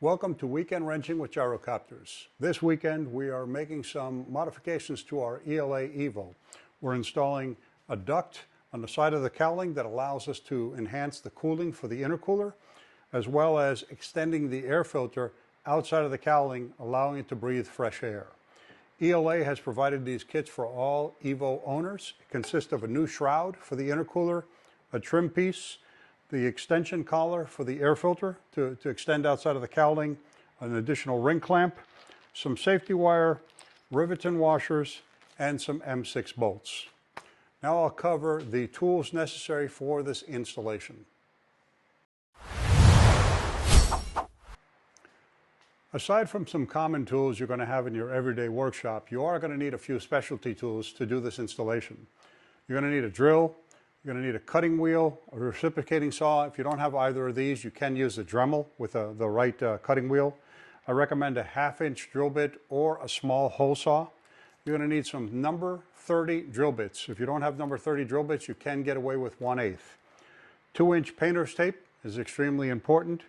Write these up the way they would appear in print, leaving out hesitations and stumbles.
Welcome to Weekend Wrenching with Gyrocopters. This weekend we are making some modifications to our ELA Evo. We're installing a duct on the side of the cowling that allows us to enhance the cooling for the intercooler, as well as extending the air filter outside of the cowling, allowing it to breathe fresh air. ELA has provided these kits for all Evo owners. It consists of a new shroud for the intercooler, a trim piece, the extension collar for the air filter to extend outside of the cowling, an additional ring clamp, some safety wire, rivets and washers, and some M6 bolts. Now I'll cover the tools necessary for this installation. Aside from some common tools you're going to have in your everyday workshop, you are going to need a few specialty tools to do this installation. You're going to need a drill. You're going to need a cutting wheel, a reciprocating saw. If you don't have either of these, you can use a Dremel with the right cutting wheel. I recommend a 1/2-inch drill bit or a small hole saw. You're going to need some number 30 drill bits. If you don't have number 30 drill bits, you can get away with 1/8. 2-inch painter's tape is extremely important.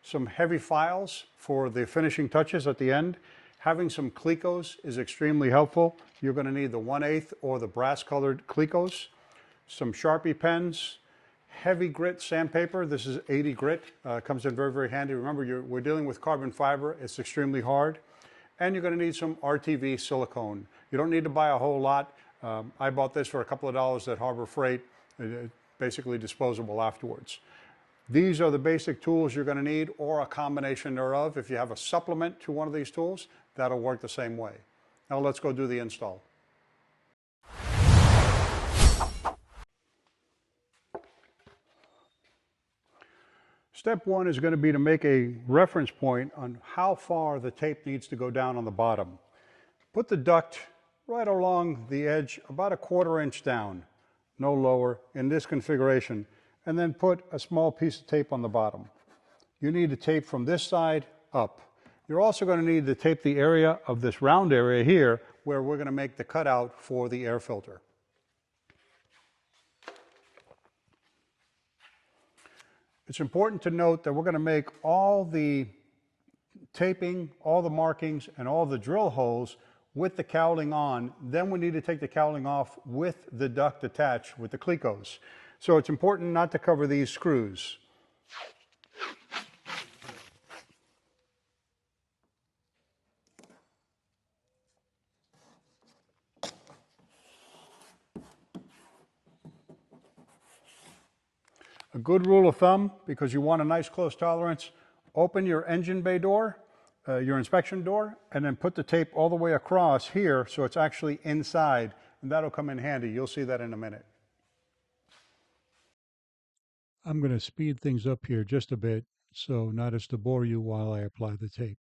Some heavy files for the finishing touches at the end. Having some Clecos is extremely helpful. You're going to need the 1/8 or the brass colored Clecos. Some Sharpie pens, heavy grit sandpaper. This is 80 grit. Comes in very, very handy. Remember, we're dealing with carbon fiber. It's extremely hard. And you're going to need some RTV silicone. You don't need to buy a whole lot. I bought this for a couple of dollars at Harbor Freight. Basically disposable afterwards. These are the basic tools you're going to need, or a combination thereof. If you have a supplement to one of these tools, that'll work the same way. Now let's go do the install. Step one is going to be to make a reference point on how far the tape needs to go down on the bottom. Put the duct right along the edge, about 1/4 inch down, no lower, in this configuration, and then put a small piece of tape on the bottom. You need to tape from this side up. You're also going to need to tape the area of this round area here where we're going to make the cutout for the air filter. It's important to note that we're going to make all the taping, all the markings, and all the drill holes with the cowling on. Then we need to take the cowling off with the duct attached with the Clecos. So it's important not to cover these screws. A good rule of thumb, because you want a nice close tolerance, open your engine bay door, your inspection door, and then put the tape all the way across here so it's actually inside, and that'll come in handy. You'll see that in a minute. I'm going to speed things up here just a bit, so not as to bore you while I apply the tape.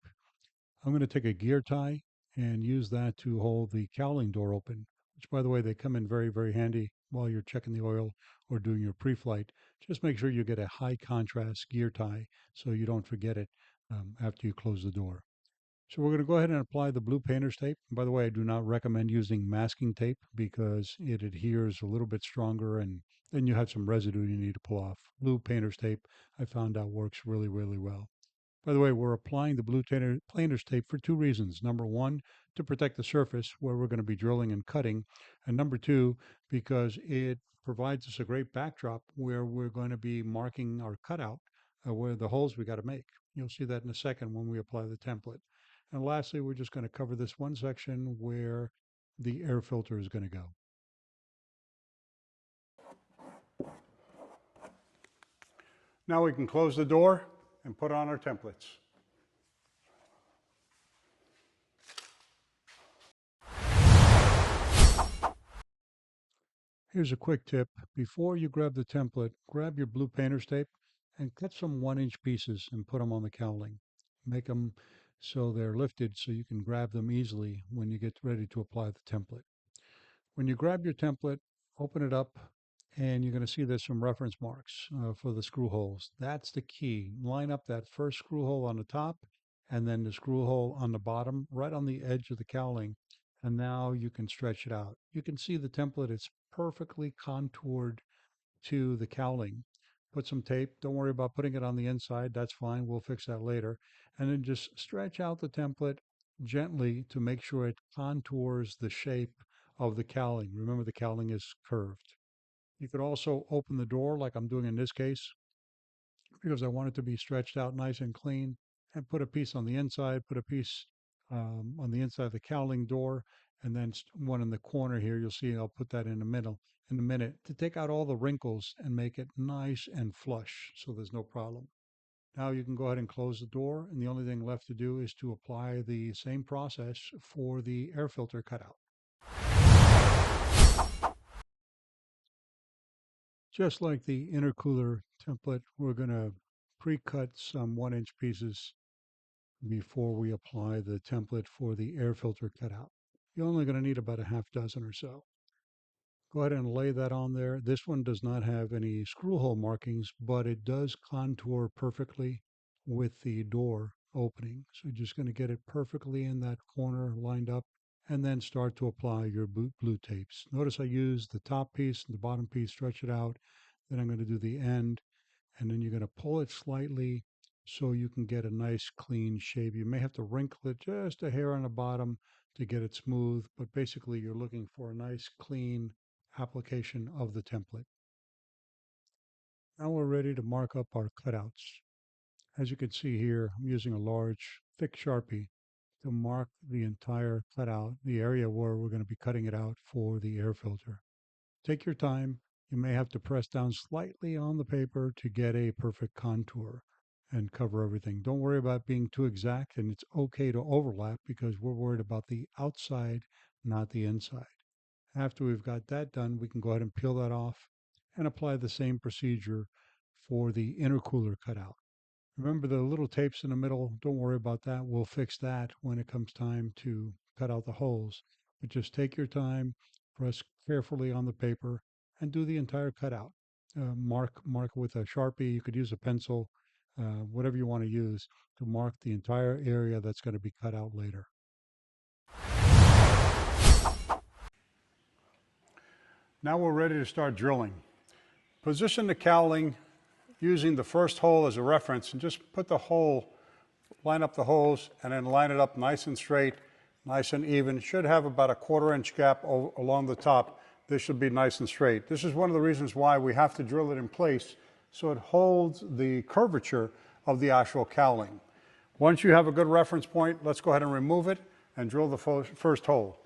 I'm going to take a gear tie and use that to hold the cowling door open, which, by the way, they come in very, very handy while you're checking the oil or doing your pre-flight. Just make sure you get a high contrast gear tie so you don't forget it after you close the door. So we're going to go ahead and apply the blue painter's tape. By the way, I do not recommend using masking tape because it adheres a little bit stronger and then you have some residue you need to pull off. Blue painter's tape, I found out, works really, really well. By the way, we're applying the blue painter's tape for 2 reasons. Number 1, to protect the surface where we're going to be drilling and cutting. And number 2, because it provides us a great backdrop where we're going to be marking our cutout, where the holes we got to make. You'll see that in a second when we apply the template. And lastly, we're just going to cover this one section where the air filter is going to go. Now we can close the door and put on our templates. Here's a quick tip. Before you grab the template, grab your blue painter's tape and cut some 1-inch pieces and put them on the cowling. Make them so they're lifted so you can grab them easily when you get ready to apply the template. When you grab your template, open it up, and you're going to see there's some reference marks for the screw holes. That's the key. Line up that first screw hole on the top and then the screw hole on the bottom, right on the edge of the cowling. And now you can stretch it out. You can see the template is perfectly contoured to the cowling. put some tape. Don't worry about putting it on the inside. That's fine. We'll fix that later. And then just stretch out the template gently to make sure it contours the shape of the cowling. Remember, the cowling is curved. You could also open the door like I'm doing in this case because I want it to be stretched out nice and clean, and put a piece on the inside, put a piece on the inside of the cowling door, and then one in the corner here. You'll see I'll put that in the middle in a minute to take out all the wrinkles and make it nice and flush so there's no problem. Now you can go ahead and close the door, and the only thing left to do is to apply the same process for the air filter cutout. Just like the intercooler template, we're going to pre-cut some 1-inch pieces before we apply the template for the air filter cutout. You're only going to need about a half dozen or so. Go ahead and lay that on there. This one does not have any screw hole markings, but it does contour perfectly with the door opening. So you're just going to get it perfectly in that corner lined up, and then start to apply your blue tapes. Notice I use the top piece and the bottom piece, stretch it out. Then I'm going to do the end, and then you're going to pull it slightly so you can get a nice clean shape. You may have to wrinkle it just a hair on the bottom to get it smooth, but basically you're looking for a nice clean application of the template. Now we're ready to mark up our cutouts. As you can see here, I'm using a large thick Sharpie to mark the entire cutout, the area where we're going to be cutting it out for the air filter. Take your time. You may have to press down slightly on the paper to get a perfect contour and cover everything. Don't worry about being too exact, and it's okay to overlap because we're worried about the outside, not the inside. After we've got that done, we can go ahead and peel that off and apply the same procedure for the intercooler cutout. Remember the little tapes in the middle, don't worry about that. We'll fix that when it comes time to cut out the holes. But just take your time, press carefully on the paper, and do the entire cutout. Mark with a Sharpie. You could use a pencil, whatever you want to use to mark the entire area that's going to be cut out later. Now we're ready to start drilling. Position the cowling using the first hole as a reference, and just put the hole, line up the holes, and then line it up nice and straight, nice and even. Should have about a 1/4 inch gap along the top. This should be nice and straight. This is one of the reasons why we have to drill it in place so it holds the curvature of the actual cowling. Once you have a good reference point, let's go ahead and remove it and drill the first hole.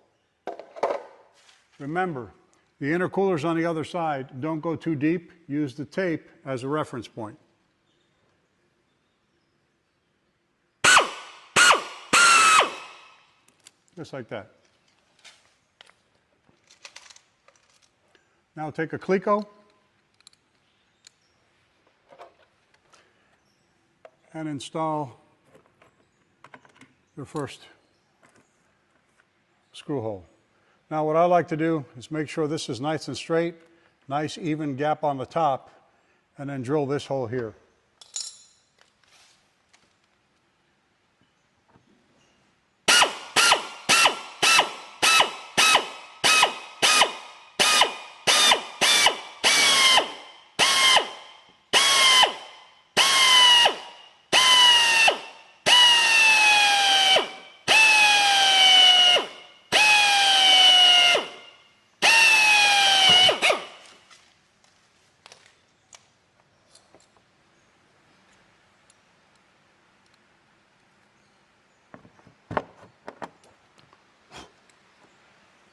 Remember, the intercooler's on the other side. Don't go too deep. Use the tape as a reference point. Just like that. Now take a Cleco and install your first screw hole. Now what I like to do is make sure this is nice and straight, nice even gap on the top, and then drill this hole here.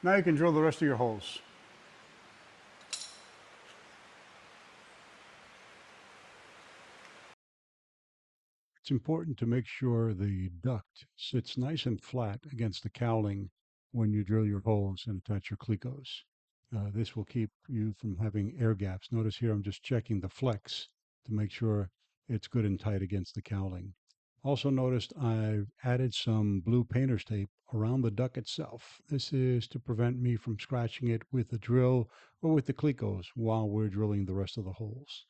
Now you can drill the rest of your holes. It's important to make sure the duct sits nice and flat against the cowling when you drill your holes and attach your Clecos. This will keep you from having air gaps. Notice here I'm just checking the flex to make sure it's good and tight against the cowling. Also noticed I've added some blue painter's tape around the duct itself. This is to prevent me from scratching it with the drill or with the Clecos while we're drilling the rest of the holes.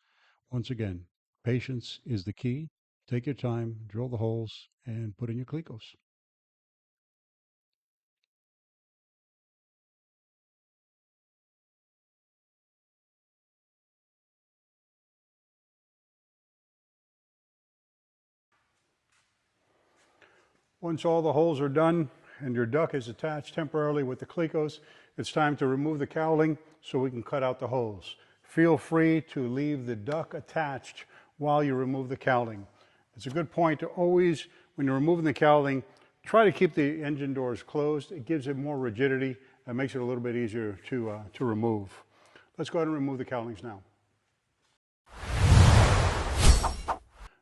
Once again, patience is the key. Take your time, drill the holes, and put in your Clecos. Once all the holes are done and your duct is attached temporarily with the clecos, it's time to remove the cowling so we can cut out the holes. Feel free to leave the duct attached while you remove the cowling. It's a good point to always, when you're removing the cowling, try to keep the engine doors closed. It gives it more rigidity and makes it a little bit easier to remove. Let's go ahead and remove the cowlings now.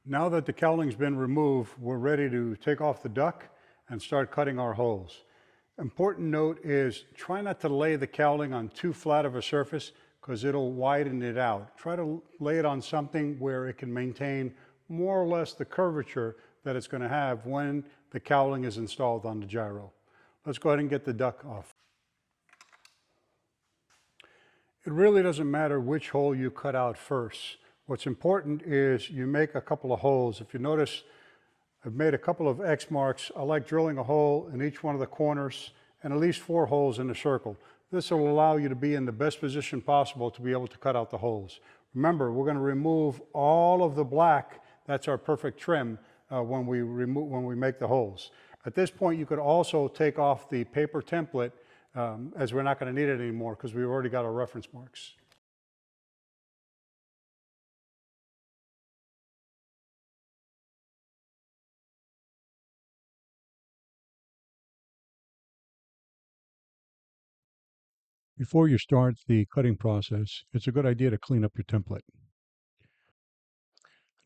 Now that the cowling's been removed, we're ready to take off the duct and start cutting our holes. Important note is try not to lay the cowling on too flat of a surface because it'll widen it out. Try to lay it on something where it can maintain more or less the curvature that it's going to have when the cowling is installed on the gyro. Let's go ahead and get the duct off. It really doesn't matter which hole you cut out first. What's important is you make a couple of holes. If you notice, I've made a couple of X marks. I like drilling a hole in each one of the corners and at least 4 holes in the circle. This will allow you to be in the best position possible to be able to cut out the holes. Remember, we're going to remove all of the black. That's our perfect trim when we make the holes. At this point, you could also take off the paper template as we're not going to need it anymore because we've already got our reference marks. Before you start the cutting process, it's a good idea to clean up your template.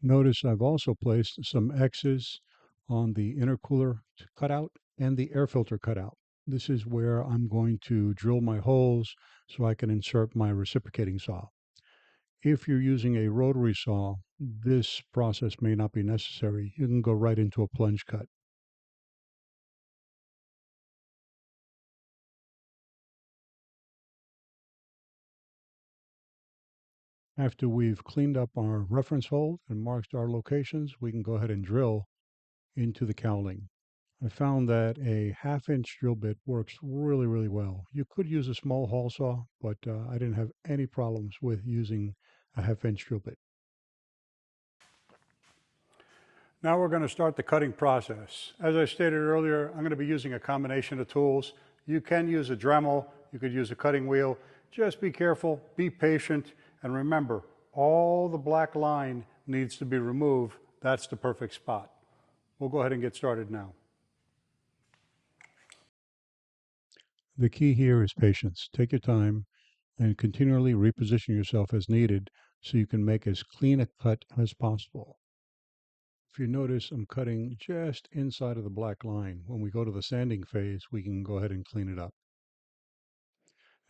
Notice I've also placed some X's on the intercooler cutout and the air filter cutout. This is where I'm going to drill my holes so I can insert my reciprocating saw. If you're using a rotary saw, this process may not be necessary. You can go right into a plunge cut. After we've cleaned up our reference hole and marked our locations, we can go ahead and drill into the cowling. I found that a 1/2-inch drill bit works really well. You could use a small hole saw, but I didn't have any problems with using a 1/2-inch drill bit. Now we're going to start the cutting process. As I stated earlier, I'm going to be using a combination of tools. You can use a Dremel, you could use a cutting wheel. Just be careful, be patient, and remember, all the black line needs to be removed. That's the perfect spot. We'll go ahead and get started now. The key here is patience. Take your time and continually reposition yourself as needed so you can make as clean a cut as possible. If you notice, I'm cutting just inside of the black line. When we go to the sanding phase, we can go ahead and clean it up.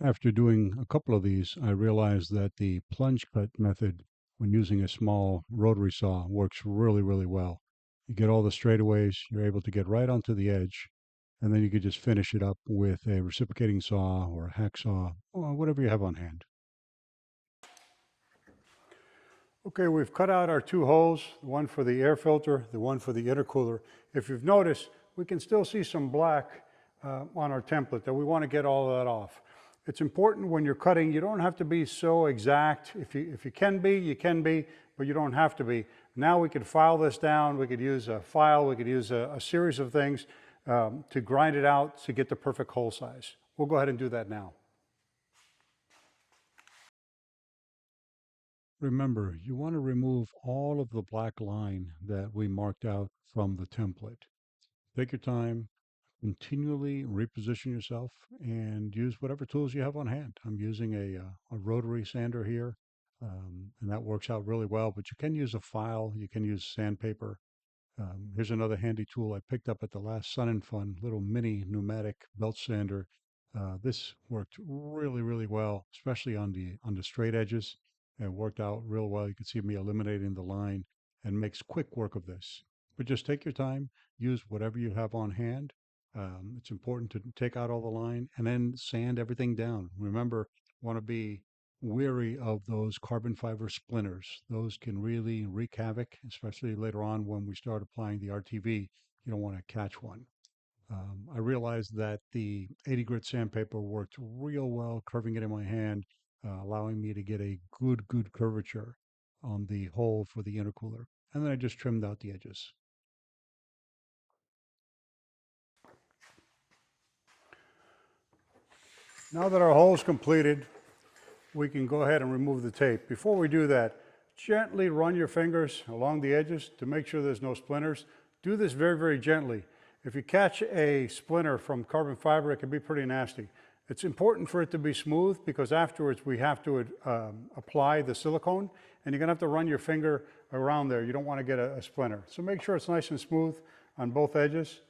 After doing a couple of these, I realized that the plunge cut method, when using a small rotary saw, works really well. You get all the straightaways, you're able to get right onto the edge, and then you could just finish it up with a reciprocating saw or a hacksaw or whatever you have on hand. Okay, we've cut out our 2 holes, the one for the air filter, the one for the intercooler. If you've noticed, we can still see some black on our template that we want to get all of that off. It's important when you're cutting, you don't have to be so exact. If you can be, you can be, but you don't have to be. Now we could file this down, we could use a file, we could use a series of things to grind it out to get the perfect hole size. We'll go ahead and do that now. Remember, you want to remove all of the black line that we marked out from the template. Take your time, continually reposition yourself, and use whatever tools you have on hand. I'm using a rotary sander here, and that works out really well, but you can use a file, you can use sandpaper. Here's another handy tool I picked up at the last Sun and Fun, little mini pneumatic belt sander. This worked really well, especially on the straight edges. It worked out real well. You can see me eliminating the line and makes quick work of this. But just take your time, use whatever you have on hand. It's important to take out all the line and then sand everything down. Remember, want to be weary of those carbon fiber splinters. Those can really wreak havoc, especially later on when we start applying the RTV. You don't want to catch one. I realized that the 80 grit sandpaper worked real well, curving it in my hand, allowing me to get a good curvature on the hole for the intercooler. And then I just trimmed out the edges. Now that our hole is completed, we can go ahead and remove the tape. Before we do that, gently run your fingers along the edges to make sure there's no splinters. Do this very, very gently. If you catch a splinter from carbon fiber, it can be pretty nasty. It's important for it to be smooth because afterwards we have to apply the silicone, and you're gonna have to run your finger around there. You don't wanna get a splinter. So make sure it's nice and smooth on both edges.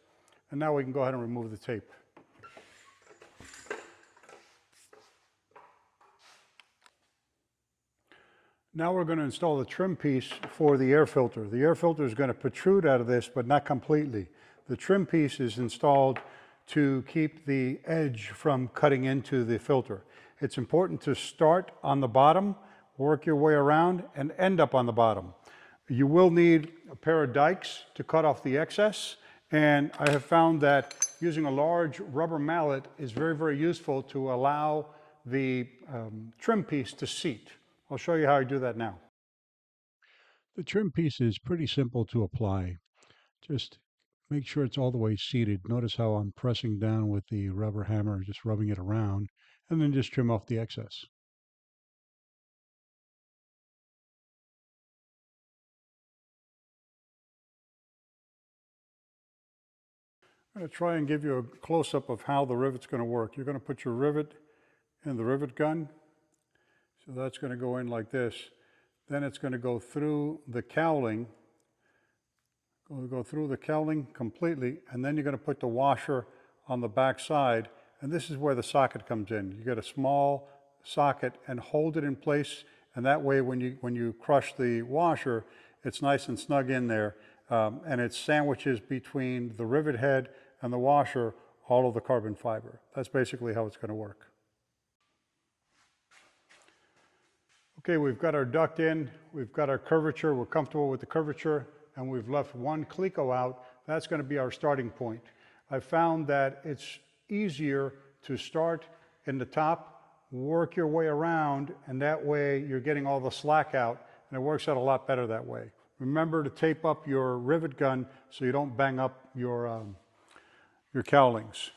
And now we can go ahead and remove the tape. Now we're going to install the trim piece for the air filter. The air filter is going to protrude out of this, but not completely. The trim piece is installed to keep the edge from cutting into the filter. It's important to start on the bottom, work your way around, and end up on the bottom. You will need a pair of dikes to cut off the excess, and I have found that using a large rubber mallet is very, very useful to allow the trim piece to seat. I'll show you how I do that now. The trim piece is pretty simple to apply. Just make sure it's all the way seated. Notice how I'm pressing down with the rubber hammer, just rubbing it around, and then just trim off the excess. I'm going to try and give you a close-up of how the rivet's going to work. You're going to put your rivet in the rivet gun. So that's going to go in like this. Then it's going to go through the cowling. Go through the cowling completely, and then you're going to put the washer on the back side, and this is where the socket comes in. You get a small socket and hold it in place, and that way when you crush the washer, it's nice and snug in there, and it sandwiches between the rivet head and the washer all of the carbon fiber. That's basically how it's going to work. Okay, we've got our duct in, we've got our curvature, we're comfortable with the curvature, and we've left one cleco out. That's going to be our starting point. I've found that it's easier to start in the top, work your way around, and that way you're getting all the slack out, and it works out a lot better that way. Remember to tape up your rivet gun so you don't bang up your cowlings.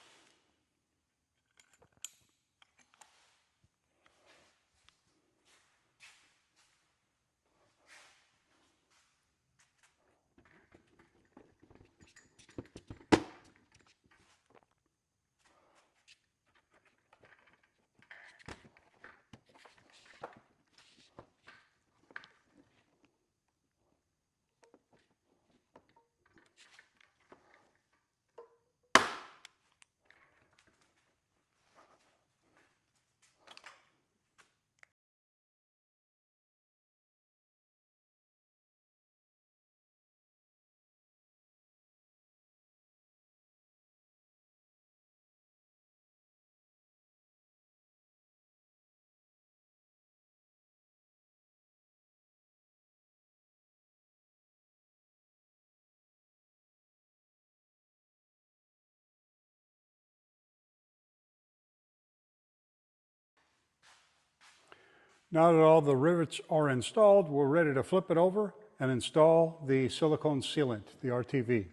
Now that all the rivets are installed, we're ready to flip it over and install the silicone sealant, the RTV.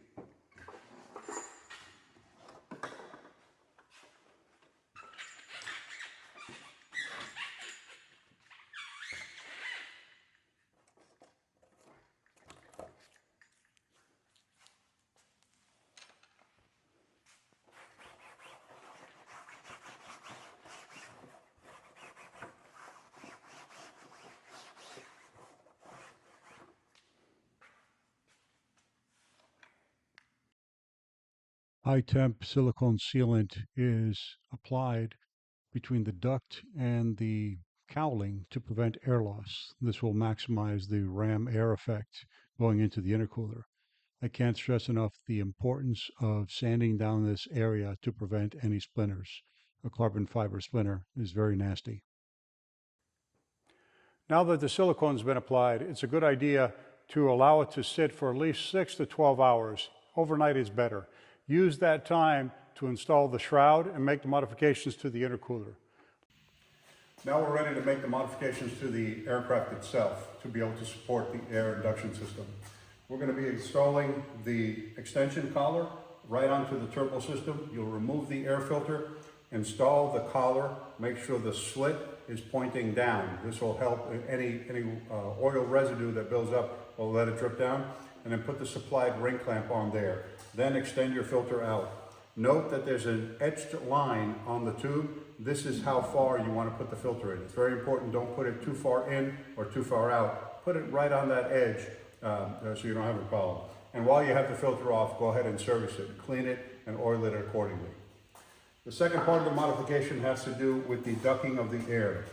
High temp silicone sealant is applied between the duct and the cowling to prevent air loss. This will maximize the ram air effect going into the intercooler. I can't stress enough the importance of sanding down this area to prevent any splinters. A carbon fiber splinter is very nasty. Now that the silicone's been applied, it's a good idea to allow it to sit for at least 6 to 12 hours. Overnight is better. Use that time to install the shroud and make the modifications to the intercooler. Now we're ready to make the modifications to the aircraft itself to be able to support the air induction system. We're going to be installing the extension collar right onto the turbo system. You'll remove the air filter, Install the collar, make sure the slit is pointing down. This will help any oil residue that builds up, will let it drip down, and then put the supplied ring clamp on there. Then extend your filter out. Note that there's an etched line on the tube. This is how far you want to put the filter in. It's very important, don't put it too far in or too far out. Put it right on that edge so you don't have a problem. And while you have the filter off, go ahead and service it, clean it, and oil it accordingly. The second part of the modification has to do with the ducting of the air.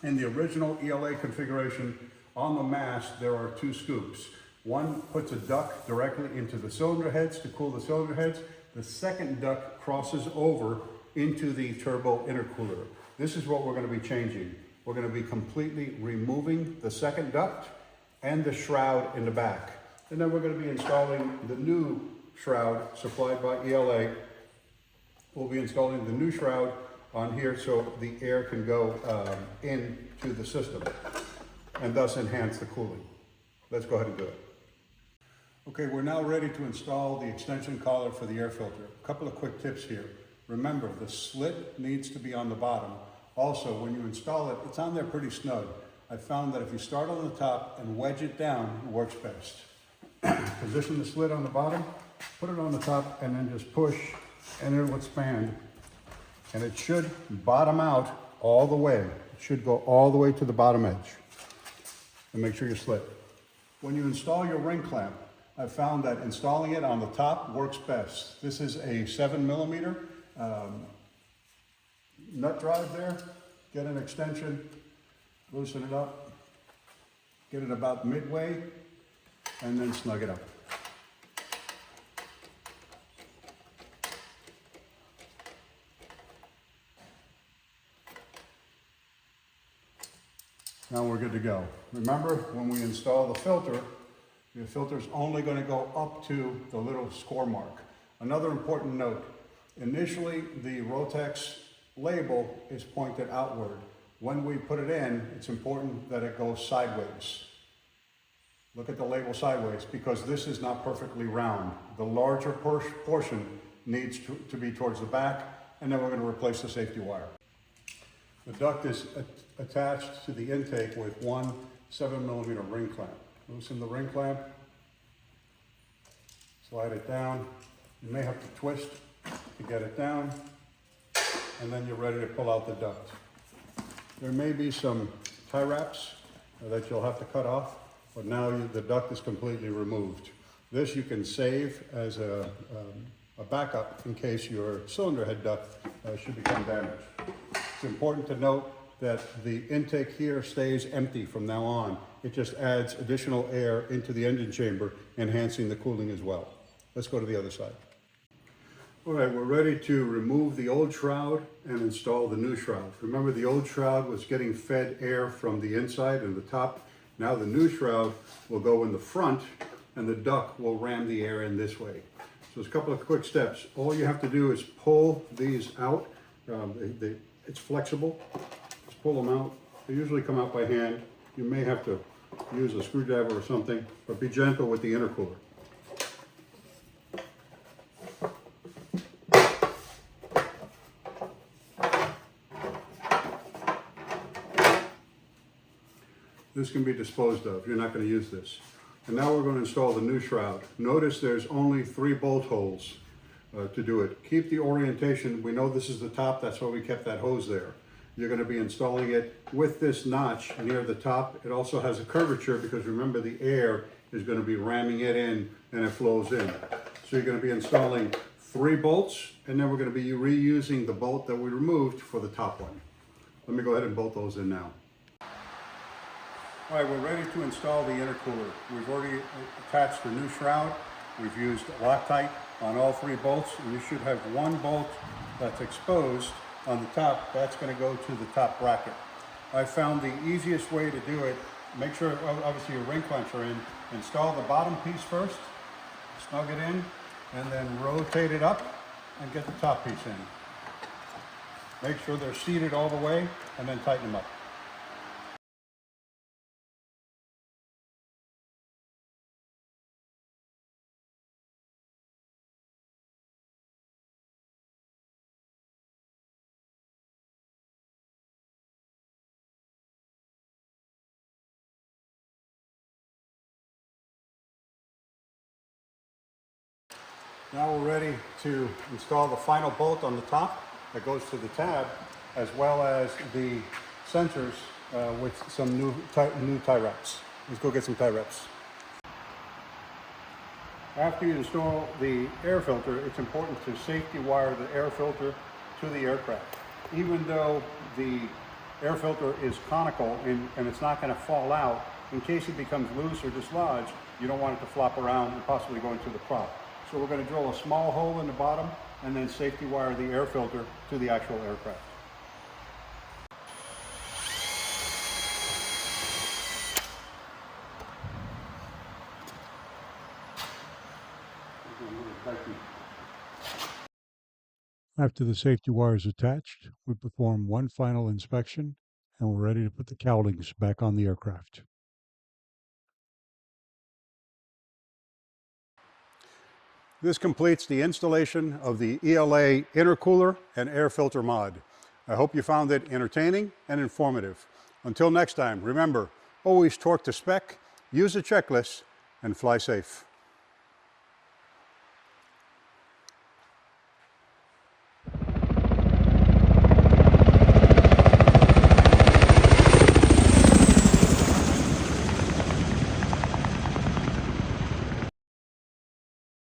In the original ELA configuration, on the mast, there are two scoops. One puts a duct directly into the cylinder heads to cool the cylinder heads. The second duct crosses over into the turbo intercooler. This is what we're going to be changing. We're going to be completely removing the second duct and the shroud in the back. And then we're going to be installing the new shroud supplied by ELA. We'll be installing the new shroud on here so the air can go into the system and thus enhance the cooling. Let's go ahead and do it. Okay, we're now ready to install the extension collar for the air filter. A couple of quick tips here. Remember, the slit needs to be on the bottom. Also, when you install it, it's on there pretty snug. I found that if you start on the top and wedge it down, it works best. Position the slit on the bottom, put it on the top, and then just push, and it will expand. And it should bottom out all the way. It should go all the way to the bottom edge. And make sure you slit. When you install your ring clamp, I found that installing it on the top works best. This is a 7mm nut drive there. Get an extension, loosen it up, get it about midway, and then snug it up. Now we're good to go. Remember, when we install the filter's only going to go up to the little score mark. Another important note, initially the Rotax label is pointed outward. When we put it in, it's important that it goes sideways. Look at the label sideways because this is not perfectly round. The larger portion needs to be towards the back, and then we're going to replace the safety wire. The duct is attached to the intake with one 7mm ring clamp. Loosen the ring clamp, slide it down. You may have to twist to get it down, and then you're ready to pull out the duct. There may be some tie wraps that you'll have to cut off, but now the duct is completely removed. This you can save as a backup in case your cylinder head duct should become damaged. It's important to note that the intake here stays empty from now on. It just adds additional air into the engine chamber, enhancing the cooling as well. Let's go to the other side. All right, we're ready to remove the old shroud and install the new shroud. Remember, the old shroud was getting fed air from the inside and the top. Now the new shroud will go in the front and the duct will ram the air in this way. So there's a couple of quick steps. All you have to do is pull these out. It's flexible. Just pull them out. They usually come out by hand. You may have to use a screwdriver or something, but be gentle with the intercooler. This can be disposed of. You're not going to use this. And now we're going to install the new shroud. Notice there's only 3 bolt holes to do it. Keep the orientation. We know this is the top. That's why we kept that hose there. You're going to be installing it with this notch near the top. It also has a curvature because remember the air is going to be ramming it in and it flows in. So you're going to be installing 3 bolts, and then we're going to be reusing the bolt that we removed for the top one. Let me go ahead and bolt those in now. All right, we're ready to install the intercooler. We've already attached the new shroud. We've used Loctite on all 3 bolts, and you should have 1 bolt that's exposed on the top. That's going to go to the top bracket. I found the easiest way to do it, make sure obviously your ring clamps are in, install the bottom piece first, snug it in, and then rotate it up and get the top piece in. Make sure they're seated all the way, and then tighten them up. Now we're ready to install the final bolt on the top that goes to the tab, as well as the sensors with some new tie wraps. Let's go get some tie wraps. After you install the air filter, it's important to safety wire the air filter to the aircraft. Even though the air filter is conical and it's not going to fall out, in case it becomes loose or dislodged, you don't want it to flop around and possibly go into the prop. So we're going to drill a small hole in the bottom and then safety wire the air filter to the actual aircraft. After the safety wire is attached, we perform one final inspection and we're ready to put the cowlings back on the aircraft. This completes the installation of the ELA Intercooler and air filter mod. I hope you found it entertaining and informative. Until next time, remember, always torque to spec, use a checklist, and fly safe.